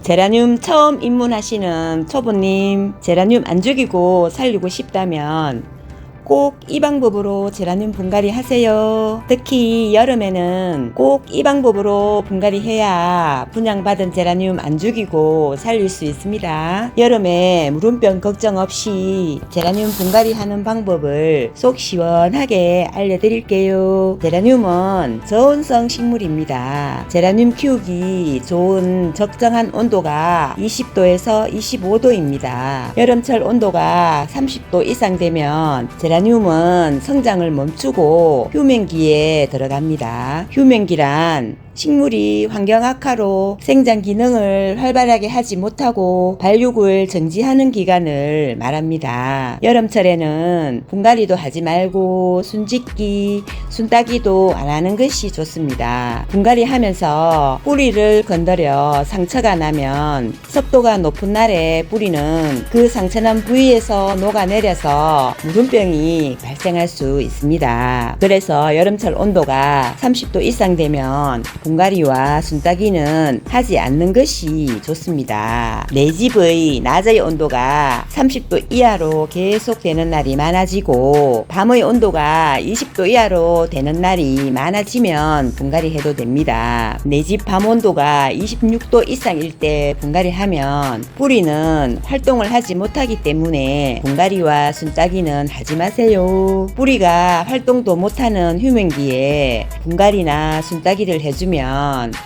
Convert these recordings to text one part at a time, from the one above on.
제라늄 처음 입문하시는 초보님, 제라늄 안 죽이고 살리고 싶다면 꼭 이 방법으로 제라늄 분갈이 하세요. 특히 여름에는 꼭 이 방법으로 분갈이 해야 분양받은 제라늄 안 죽이고 살릴 수 있습니다. 여름에 무름병 걱정 없이 제라늄 분갈이 하는 방법을 속 시원하게 알려드릴게요. 제라늄은 저온성 식물입니다. 제라늄 키우기 좋은 적정한 온도가 20도에서 25도입니다. 여름철 온도가 30도 이상 되면 제라늄은 성장을 멈추고 휴면기에 들어갑니다. 휴면기란 식물이 환경 악화로 생장 기능을 활발하게 하지 못하고 발육을 정지하는 기간을 말합니다. 여름철에는 분갈이도 하지 말고 순짓기, 순따기도 안 하는 것이 좋습니다. 분갈이 하면서 뿌리를 건드려 상처가 나면 습도가 높은 날에 뿌리는 그 상처난 부위에서 녹아내려서 무름병이 발생할 수 있습니다. 그래서 여름철 온도가 30도 이상 되면 분갈이와 순따기는 하지 않는 것이 좋습니다. 내 집의 낮의 온도가 30도 이하로 계속 되는 날이 많아지고 밤의 온도가 20도 이하로 되는 날이 많아지면 분갈이 해도 됩니다. 내 집 밤 온도가 26도 이상일 때 분갈이 하면 뿌리는 활동을 하지 못하기 때문에 분갈이와 순따기는 하지 마세요. 뿌리가 활동도 못하는 휴면기에 분갈이나 순따기를 해주면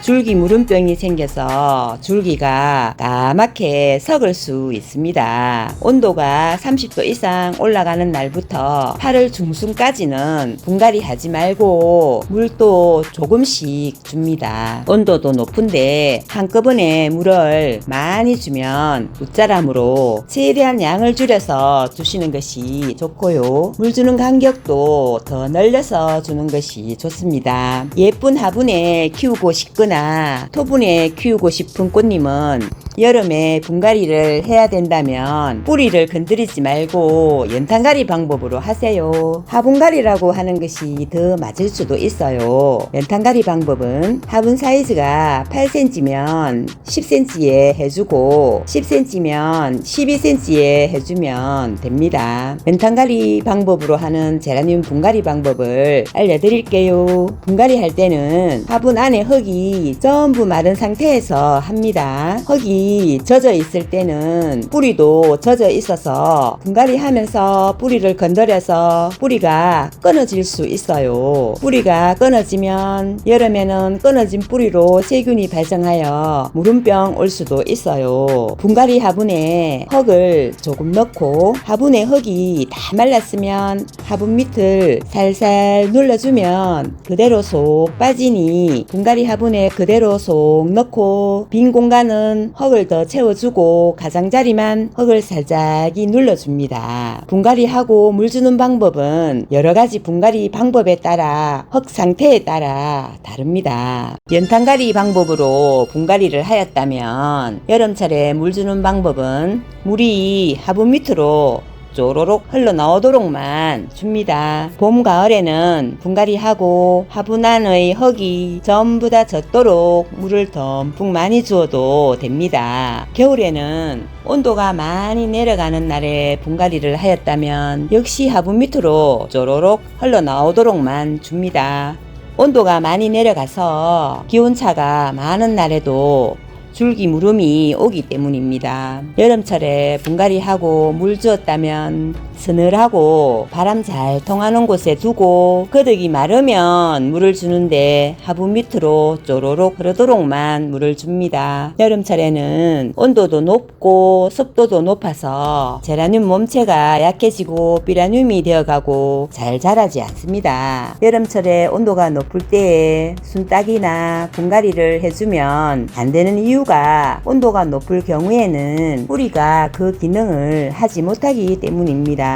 줄기 무름병이 생겨서 줄기가 까맣게 썩을 수 있습니다. 온도가 30도 이상 올라가는 날부터 8월 중순까지는 분갈이 하지 말고 물도 조금씩 줍니다. 온도도 높은데 한꺼번에 물을 많이 주면 웃자람으로 최대한 양을 줄여서 주시는 것이 좋고요. 물 주는 간격도 더 늘려서 주는 것이 좋습니다. 예쁜 화분에 키우고 싶거나 토분에 키우고 싶은 꽃님은 여름에 분갈이를 해야 된다면 뿌리를 건드리지 말고 연탄갈이 방법으로 하세요. 화분갈이라고 하는 것이 더 맞을 수도 있어요. 연탄갈이 방법은 화분 사이즈가 8cm면 10cm에 해주고 10cm면 12cm에 해주면 됩니다. 연탄갈이 방법으로 하는 제라늄 분갈이 방법을 알려드릴게요. 분갈이 할 때는 화분 안에 흙이 전부 마른 상태에서 합니다. 흙이 젖어 있을 때는 뿌리도 젖어 있어서 분갈이 하면서 뿌리를 건드려서 뿌리가 끊어질 수 있어요. 뿌리가 끊어지면 여름에는 끊어진 뿌리로 세균이 발생하여 무름병 올 수도 있어요. 분갈이 화분에 흙을 조금 넣고 화분에 흙이 다 말랐으면 화분 밑을 살살 눌러주면 그대로 쏙 빠지니 분갈이 화분에 그대로 쏙 넣고 빈 공간은 흙을 더 채워주고 가장자리만 흙을 살짝이 눌러줍니다. 분갈이하고 물 주는 방법은 여러가지 분갈이 방법에 따라 흙 상태에 따라 다릅니다. 연탄갈이 방법으로 분갈이를 하였다면 여름철에 물 주는 방법은 물이 화분 밑으로 쪼로록 흘러나오도록만 줍니다. 봄, 가을에는 분갈이하고 화분 안의 흙이 전부 다 젖도록 물을 듬뿍 많이 주어도 됩니다. 겨울에는 온도가 많이 내려가는 날에 분갈이를 하였다면 역시 화분 밑으로 쪼로록 흘러나오도록만 줍니다. 온도가 많이 내려가서 기온차가 많은 날에도 줄기 무름이 오기 때문입니다. 여름철에 분갈이하고 물 주었다면 서늘하고 바람 잘 통하는 곳에 두고 거덕이 마르면 물을 주는데 화분 밑으로 쪼로록 흐르도록만 물을 줍니다. 여름철에는 온도도 높고 습도도 높아서 제라늄 몸체가 약해지고 비라늄이 되어가고 잘 자라지 않습니다. 여름철에 온도가 높을 때에 순따기나 분갈이를 해주면 안 되는 이유가 온도가 높을 경우에는 뿌리가 그 기능을 하지 못하기 때문입니다.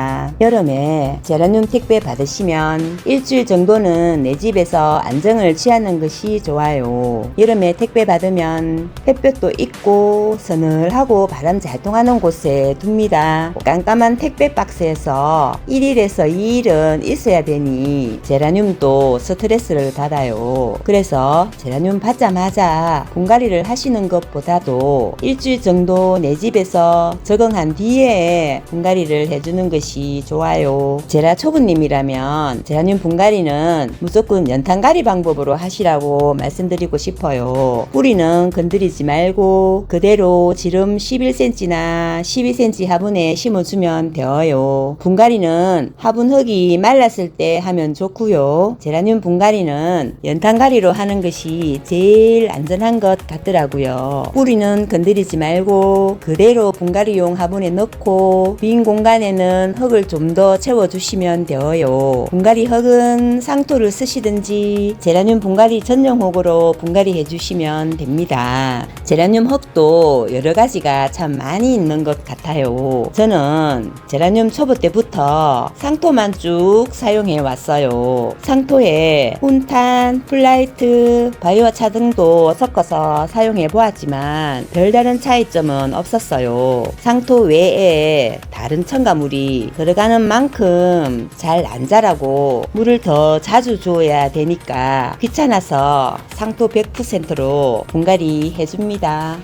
여름에 제라늄 택배 받으시면 일주일 정도는 내 집에서 안정을 취하는 것이 좋아요. 여름에 택배 받으면 햇볕도 있고 서늘하고 바람 잘 통하는 곳에 둡니다. 깜깜한 택배 박스에서 1일에서 2일은 있어야 되니 제라늄도 스트레스를 받아요. 그래서 제라늄 받자마자 분갈이를 하시는 것 것보다도 일주일 정도 내 집에서 적응한 뒤에 분갈이를 해주는 것이 좋아요. 제라 초보님이라면 제라늄 분갈이는 무조건 연탄갈이 방법으로 하시라고 말씀드리고 싶어요. 뿌리는 건드리지 말고 그대로 지름 11cm나 12cm 화분에 심어주면 되어요. 분갈이는 화분 흙이 말랐을 때 하면 좋고요. 제라늄 분갈이는 연탄갈이로 하는 것이 제일 안전한 것 같더라고요. 뿌리는 건드리지 말고 그대로 분갈이용 화분에 넣고 빈 공간에는 흙을 좀 더 채워주시면 되어요. 분갈이 흙은 상토를 쓰시든지 제라늄 분갈이 전용 흙으로 분갈이 해주시면 됩니다. 제라늄 흙도 여러 가지가 참 많이 있는 것 같아요. 저는 제라늄 초보 때부터 상토만 쭉 사용해 왔어요. 상토에 훈탄, 플라이트, 바이오차 등도 섞어서 사용해 보았지만 별다른 차이점은 없었어요. 상토 외에 다른 첨가물이 들어가는 만큼 잘 안 자라고 물을 더 자주 줘야 되니까 귀찮아서 상토 100%로 분갈이 해줍니다.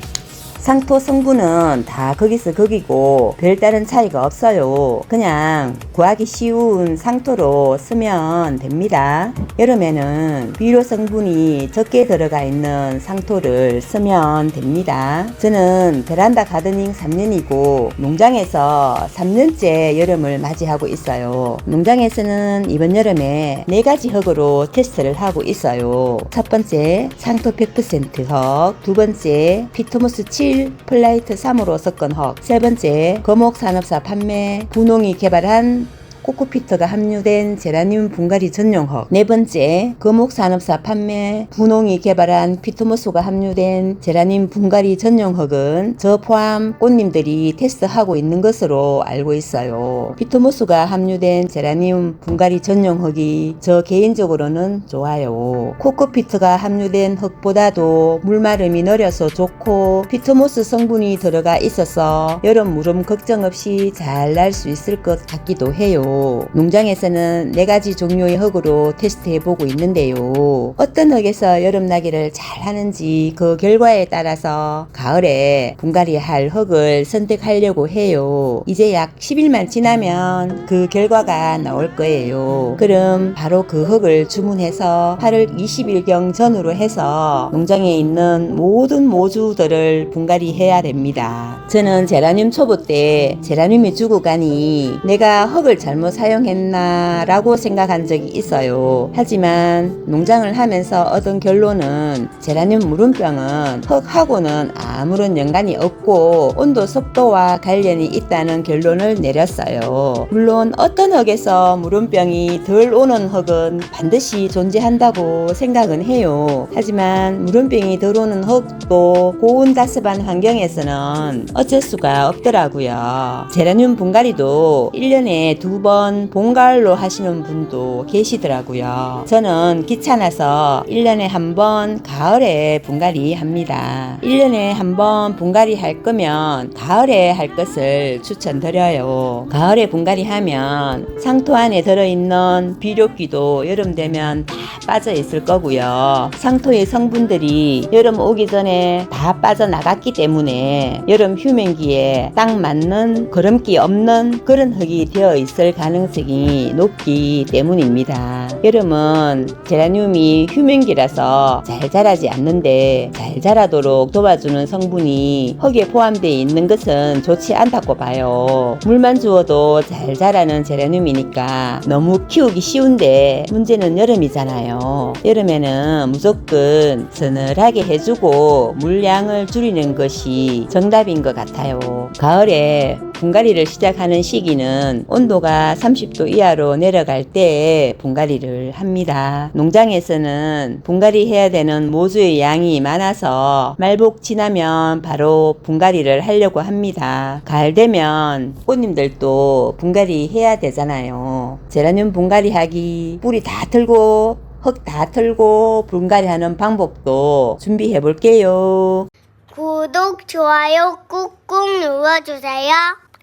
상토 성분은 다 거기서 거기고 별다른 차이가 없어요. 그냥 구하기 쉬운 상토로 쓰면 됩니다. 여름에는 비료 성분이 적게 들어가 있는 상토를 쓰면 됩니다. 저는 베란다 가드닝 3년이고 농장에서 3년째 여름을 맞이하고 있어요. 농장에서는 이번 여름에 4가지 흙으로 테스트를 하고 있어요. 첫 번째 상토 100% 흙, 두 번째 피토모스 7 플라이트 3으로 섞은 흙, 세 번째 거목산업사 판매 분홍이 개발한 코코피트가 함유된 제라늄 분갈이 전용 흙, 네 번째 거목산업사 판매 분홍이 개발한 피토모스가 함유된 제라늄 분갈이 전용 흙은 저 포함 꽃님들이 테스트하고 있는 것으로 알고 있어요. 피토모스가 함유된 제라늄 분갈이 전용 흙이 저 개인적으로는 좋아요. 코코피트가 함유된 흙보다도 물마름이 느려서 좋고 피토모스 성분이 들어가 있어서 여름 무름 걱정 없이 잘 날 수 있을 것 같기도 해요. 농장에서는 4가지 종류의 흙으로 테스트해보고 있는데요. 어떤 흙에서 여름나기를 잘 하는지 그 결과에 따라서 가을에 분갈이 할 흙을 선택하려고 해요. 이제 약 10일만 지나면 그 결과가 나올 거예요. 그럼 바로 그 흙을 주문해서 8월 20일경 전후로 해서 농장에 있는 모든 모주들을 분갈이 해야 됩니다. 저는 제라늄 초보 때 제라늄이 죽어 가니 내가 흙을 잘못 사용했나 라고 생각한 적이 있어요. 하지만 농장을 하면서 얻은 결론은 제라늄 무름병은 흙하고는 아무런 연관이 없고 온도 습도와 관련이 있다는 결론을 내렸어요. 물론 어떤 흙에서 무름병이 덜 오는 흙은 반드시 존재한다고 생각은 해요. 하지만 무름병이 덜 오는 흙도 고온다습한 환경에서는 어쩔 수가 없더라고요. 제라늄 분갈이도 1년에 2번 본가을로 하시는 분도 계시더라고요. 저는 귀찮아서 1년에 1번 가을에 분갈이 합니다. 1년에 1번 분갈이 할 거면 가을에 할 것을 추천드려요. 가을에 분갈이 하면 상토 안에 들어있는 비료기도 여름 되면 다 빠져 있을 거고요. 상토의 성분들이 여름 오기 전에 다 빠져나갔기 때문에 여름 휴면기에 딱 맞는 거름기 없는 그런 흙이 되어 있을 가능성이 높기 때문입니다. 여름은 제라늄이 휴면기라서 잘 자라지 않는데 잘 자라도록 도와주는 성분이 흙에 포함되어 있는 것은 좋지 않다고 봐요. 물만 주어도 잘 자라는 제라늄이니까 너무 키우기 쉬운데 문제는 여름이잖아요. 여름에는 무조건 서늘하게 해주고 물량을 줄이는 것이 정답인 것 같아요. 가을에 분갈이를 시작하는 시기는 온도가 30도 이하로 내려갈 때 분갈이를 합니다. 농장에서는 분갈이 해야 되는 모주의 양이 많아서 말복 지나면 바로 분갈이를 하려고 합니다. 가을 되면 꽃님들도 분갈이 해야 되잖아요. 제라늄 분갈이 하기 뿌리 다 틀고 흙 다 틀고 분갈이 하는 방법도 준비해 볼게요. 구독, 좋아요 꾹꾹 눌러주세요.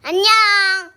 안녕!